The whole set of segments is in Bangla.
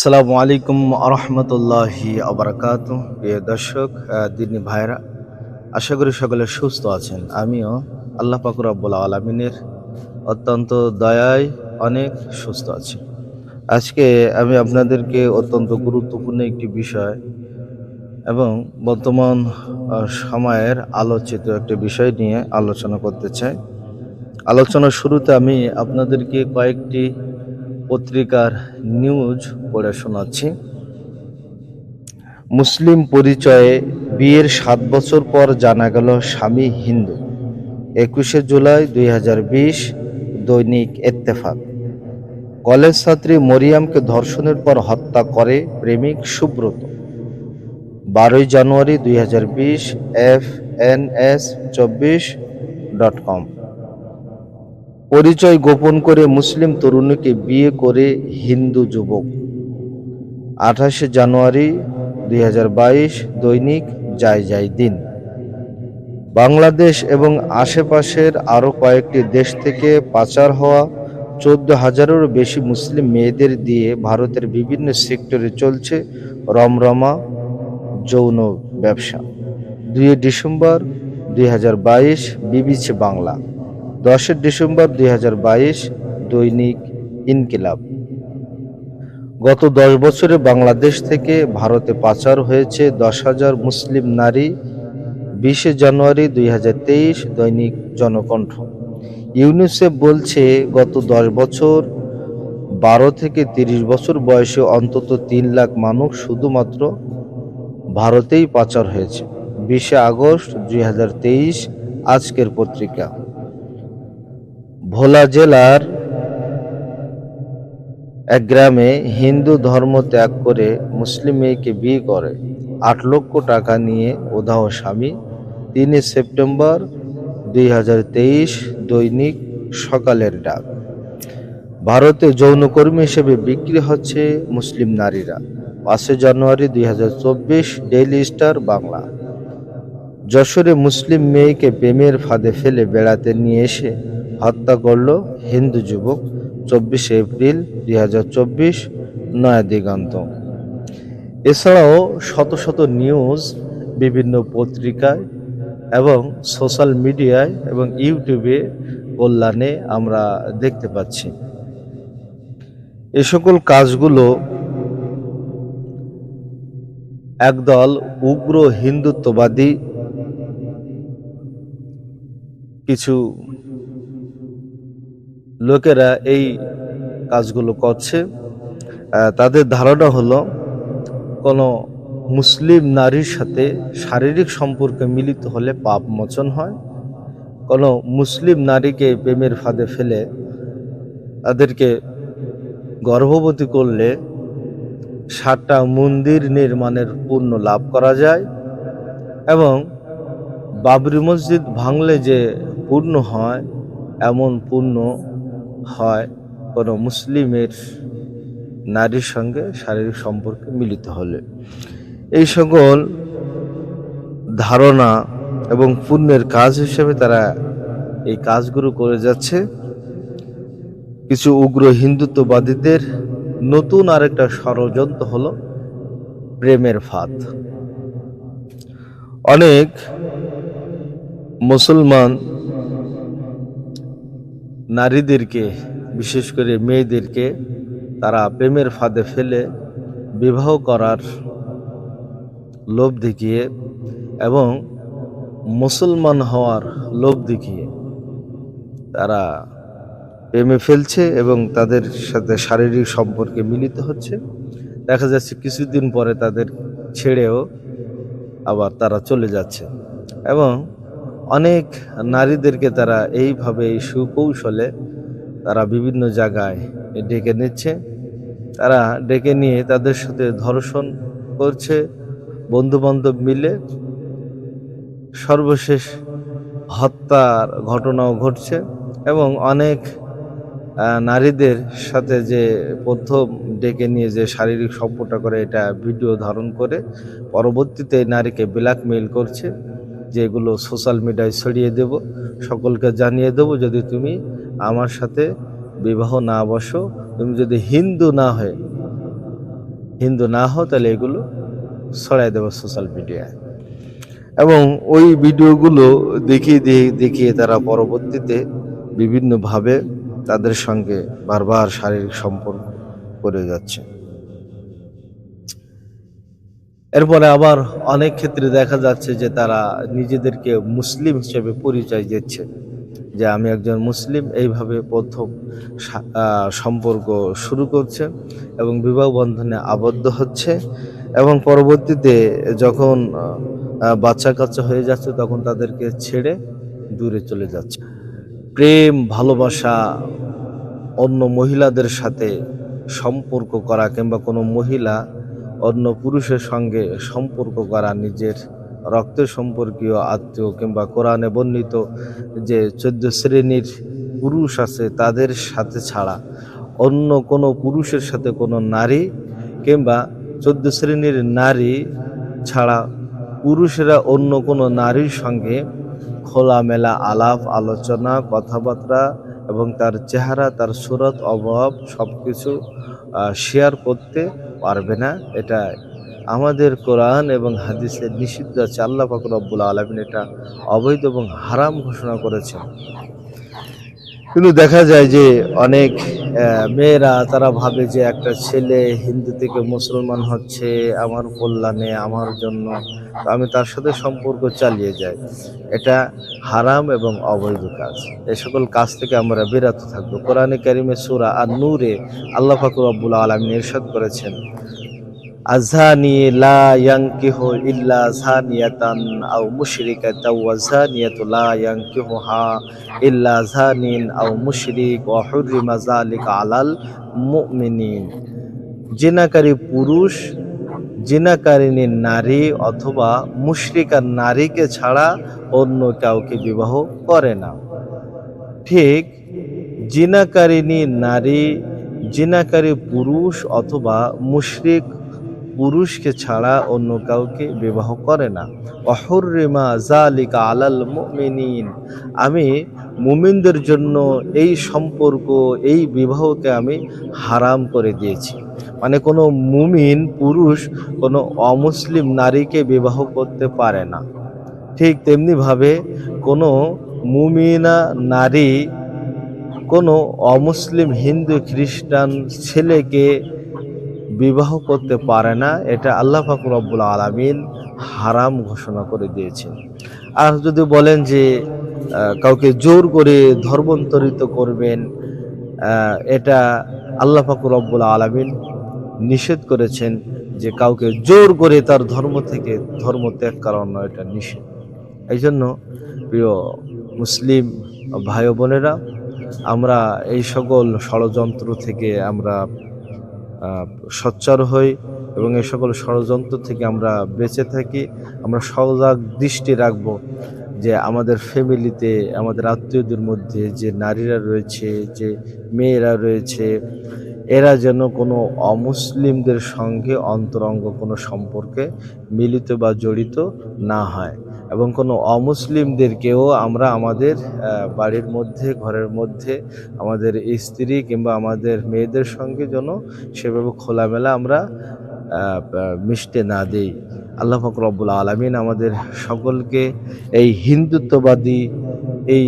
আসসালামু আলাইকুম আরহামতুল্লাহি আবরাকাতুহ। প্রিয় দর্শক, দিনী ভাইরা, আশা করি সকলে সুস্থ আছেন। আমিও আল্লাহ পাক রব্বুল আলামিনের অত্যন্ত দয়ায় অনেক সুস্থ আছি। আজকে আমি আপনাদেরকে অত্যন্ত গুরুত্বপূর্ণ একটি বিষয় এবং বর্তমান সময়ের আলোচিত একটি বিষয় নিয়ে আলোচনা করতে চাই। আলোচনার শুরুতে আমি আপনাদেরকে কয়েকটি পত্রিকার নিউজ পড়ে শোনাচ্ছি। মুসলিম পরিচয়ে বিয়ের ৭ বছর পর জানা গেল স্বামী হিন্দু। ২১শে জুলাই ২০২০, দৈনিক ইত্তেফাক। কলেজ ছাত্রী মরিয়মকে ধর্ষণের পর হত্যা করে প্রেমিক সুব্রত। ১২ই জানুয়ারি ২০২০, FNS24.com। পরিচয় গোপন করে মুসলিম তরুণীকে বিয়ে করে হিন্দু যুবক। ২৮শে জানুয়ারি ২০২২, দৈনিক যাই দিন। বাংলাদেশ এবং আশেপাশের আরও কয়েকটি দেশ থেকে পাচার হওয়া ১৪,০০০-এরও বেশি মুসলিম মেয়েদের দিয়ে ভারতের বিভিন্ন সেক্টরে চলছে রমরমা যৌন ব্যবসা। ২ ডিসেম্বর ২০২২, বিবিসি বাংলা। ১০ ডিসেম্বর ২০২২, দৈনিক ইনকিলাব। গত ১০ বছরে বাংলাদেশ থেকে ভারতে পাচার হয়েছে ১০,০০০ মুসলিম নারী। ২০ জানুয়ারি ২০২৩, দৈনিক জনকণ্ঠ। ইউনিসেফ বলছে গত ১০ বছর ১২ থেকে ৩০ বছর বয়সী অন্তত ৩ লাখ মানুষ শুধুমাত্র ভারতেই পাচার হয়েছে। ২০ আগস্ট ২০২৩, আজকের পত্রিকা। ভোলা জেলার এক গ্রামে হিন্দু ধর্ম ত্যাগ করে মুসলিম মেয়েকে বিয়ে করে ৮ লক্ষ টাকা নিয়ে উধাও স্বামী। ৩ সেপ্টেম্বর ২০২৩, দৈনিক সকালের ডাক। ভারতে যৌনকর্মী হিসেবে বিক্রি হচ্ছে মুসলিম নারীরা। ৫ জানুয়ারি ২০২৪, ডেইলি স্টার বাংলা। যশোরে মুসলিম মেয়েকে প্রেমের ফাঁদে ফেলে বেড়াতে নিয়ে এসে হত্যা করল হিন্দু যুবক। ২৪ এপ্রিল ২০২৪, নয়া দিগন্ত। এছাড়াও শত শত নিউজ বিভিন্ন পত্রিকায় এবং সোশ্যাল মিডিয়ায় এবং ইউটিউবে কল্যাণে আমরা দেখতে পাচ্ছি। এ সকল কাজগুলো একদল উগ্র হিন্দুত্ববাদী কিছু লোকেরা এই কাজগুলো করছে। তাদের ধারণা হলো কোনো মুসলিম নারীর সাথে শারীরিক সম্পর্কে মিলিত হলে পাপ মোচন হয়। কোনো মুসলিম নারীকে প্রেমের ফাঁদে ফেলে তাদেরকে গর্ভবতী করলে ৭টা মন্দির নির্মাণের পুণ্য লাভ করা যায় এবং বাবরি মসজিদ ভাঙলে যে পুণ্য হয় এমন পুণ্য হয় কোনো মুসলিমের নারীর সঙ্গে শারীরিক সম্পর্কে মিলিত হলে। এই সকল ধারণা এবং পুণ্যের কাজ হিসেবে তারা এই কাজগুলো করে যাচ্ছে। কিছু উগ্র হিন্দুত্ববাদীদের নতুন আরেকটা ষড়যন্ত্র হলো প্রেমের ফাঁদ। অনেক মুসলমান নারীদেরকে, বিশেষ করে মেয়েদেরকে তারা প্রেমের ফাঁদে ফেলে বিবাহ করার লোভ দেখিয়ে এবং মুসলমান হওয়ার লোভ দেখিয়ে তারা প্রেমে ফেলছে এবং তাদের সাথে শারীরিক সম্পর্কে মিলিত হচ্ছে। দেখা যাচ্ছে কিছুদিন পরে তাদের ছেড়েও আবার তারা চলে যাচ্ছে এবং অনেক নারীদেরকে তারা এইভাবে সুকৌশলে তারা বিভিন্ন জায়গায় ডেকে নিচ্ছে। তারা ডেকে নিয়ে তাদের সাথে ধর্ষণ করছে, বন্ধুবান্ধব মিলে সর্বশেষ হত্যার ঘটনাও ঘটছে এবং অনেক নারীদের সাথে যে প্রথম ডেকে নিয়ে যে শারীরিক সম্পর্ক করে এটা ভিডিও ধারণ করে পরবর্তীতে নারীকে ব্ল্যাকমেইল করছে যে এগুলো সোশ্যাল মিডিয়ায় ছড়িয়ে দেব, সকলকে জানিয়ে দেব, যদি তুমি আমার সাথে বিবাহ না বসো, তুমি যদি হিন্দু না হয়ে হিন্দু না হও তাহলে এগুলো ছড়াই দেবো সোশ্যাল মিডিয়ায়। এবং ওই ভিডিওগুলো দেখিয়ে তারা পরবর্তীতে বিভিন্নভাবে তাদের সঙ্গে বারবার শারীরিক সম্পর্ক করে যাচ্ছে। এরপরে আবার অনেক ক্ষেত্রে দেখা যাচ্ছে যে তারা নিজেদেরকে মুসলিম হিসেবে পরিচয় দিচ্ছে, যে আমি একজন মুসলিম, এইভাবে প্রথম সম্পর্ক শুরু করছে এবং বিবাহ বন্ধনে আবদ্ধ হচ্ছে এবং পরবর্তীতে যখন বাচ্চা কাচ্চা হয়ে যাচ্ছে তখন তাদেরকে ছেড়ে দূরে চলে যাচ্ছে। প্রেম ভালোবাসা, অন্য মহিলাদের সাথে সম্পর্ক করা কিংবা কোনো মহিলা অন্য পুরুষের সঙ্গে সম্পর্ক করা, নিজের রক্তের সম্পর্কীয় আত্মীয় কিংবা কোরআনে বর্ণিত যে 14 শ্রেণীর পুরুষ আছে তাদের সাথে ছাড়া অন্য কোনো পুরুষের সাথে কোনো নারী কিংবা 14 শ্রেণীর নারী ছাড়া পুরুষেরা অন্য কোনো নারীর সঙ্গে খোলামেলা আলাপ আলোচনা কথাবার্তা এবং তার চেহারা, তার সুরত, অভাব সবকিছু শেয়ার করতে পারবে না। এটা আমাদের কোরআন এবং হাদিসে নিষিদ্ধ আছে। আল্লাহ পাক রব্বুল আলামিন এটা অবৈধ এবং হারাম ঘোষণা করেছেন। কিন্তু দেখা যায় যে অনেক মেয়েরা তারা ভাবে যে একটা ছেলে হিন্দু থেকে মুসলমান হচ্ছে আমার কল্যাণে, আমার জন্য, তো আমি তার সাথে সম্পর্ক চালিয়ে যাই। এটা হারাম এবং অবৈধ কাজ। এই সকল কাজ থেকে আমরা বিরত থাকবো। কোরআনে কারিমে সূরা আন-নূরে আল্লাহ পাক রব্বুল আলামিন ইরশাদ করেছেন, আযহানি লা ইয়ানকিহু ইল্লা যানিয়াতান আও মুশরিকাতাও ওয়া যানিয়াতু লা ইয়ানকিহুহা ইল্লা যানিন আও মুশরিক ওয়া হুররিমা যালিকা আলাল মুমিনিন। জিনাকারী পুরুষ জিনাকারিনী নারী অথবা মুশরিকা নারীকে ছাড়া অন্য কাউকে বিবাহ করে না। ঠিক জিনাকারিনী নারী, জিনাকারী পুরুষ অথবা মুশরিক পুরুষকে ছাড়া অন্য কাউকে বিবাহ করে না। অহুররিমা যালিকা আলাল মুমিনিন, আমি মুমিনদের জন্য এই সম্পর্ক, এই বিবাহকে আমি হারাম করে দিয়েছি। মানে কোনো মুমিন পুরুষ কোনো অমুসলিম নারীকে বিবাহ করতে পারে না। ঠিক তেমনিভাবে কোনো মুমিনা নারী কোনো অমুসলিম হিন্দু খ্রিস্টান ছেলেকে বিবাহ করতে পারে না। এটা আল্লাহ পাক রব্বুল আলামিন হারাম ঘোষণা করে দিয়েছেন। আর যদি বলেন যে কাউকে জোর করে ধর্মান্তরিত করবেন, এটা আল্লাহ পাক রব্বুল আলামিন নিষেধ করেছেন যে কাউকে জোর করে তার ধর্ম থেকে ধর্ম ত্যাগ করানো, এটা নিষেধ। এই জন্য প্রিয় মুসলিম ভাই বোনেরা, আমরা এই সকল ষড়যন্ত্র থেকে আমরা সোচ্চার হই এবং এই সকল ষড়যন্ত্র থেকে আমরা বেঁচে থাকি। আমরা সজাগ দৃষ্টি রাখব যে আমাদের ফ্যামিলিতে, আমাদের আত্মীয়দের মধ্যে যে নারীরা রয়েছে, যে মেয়েরা রয়েছে, এরা যেন কোনো অমুসলিমদের সঙ্গে অন্তরঙ্গ কোনো সম্পর্কে মিলিত বা জড়িত না হয় এবং কোনো অমুসলিমদেরকেও আমরা আমাদের বাড়ির মধ্যে, ঘরের মধ্যে আমাদের স্ত্রী কিংবা আমাদের মেয়েদের সঙ্গে যেন সেভাবে খোলামেলা আমরা মিশতে না দেই। আল্লাহ পাক রব্বুল আলামিন আমাদের সকলকে এই হিন্দুত্ববাদী এই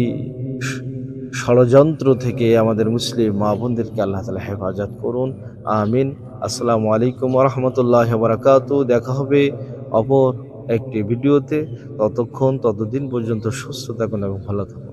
ষড়যন্ত্র থেকে আমাদের মুসলিম মা বোনদেরকে আল্লাহ তাআলা হেফাজত করুন। আমিন। আসসালামু আলাইকুম ওয়া রাহমাতুল্লাহি ওয়া বারাকাতুহু। দেখা হবে অপর একটি ভিডিওতে। ততদিন পর্যন্ত সুস্থ থাকুন এবং ভালো থাকুন।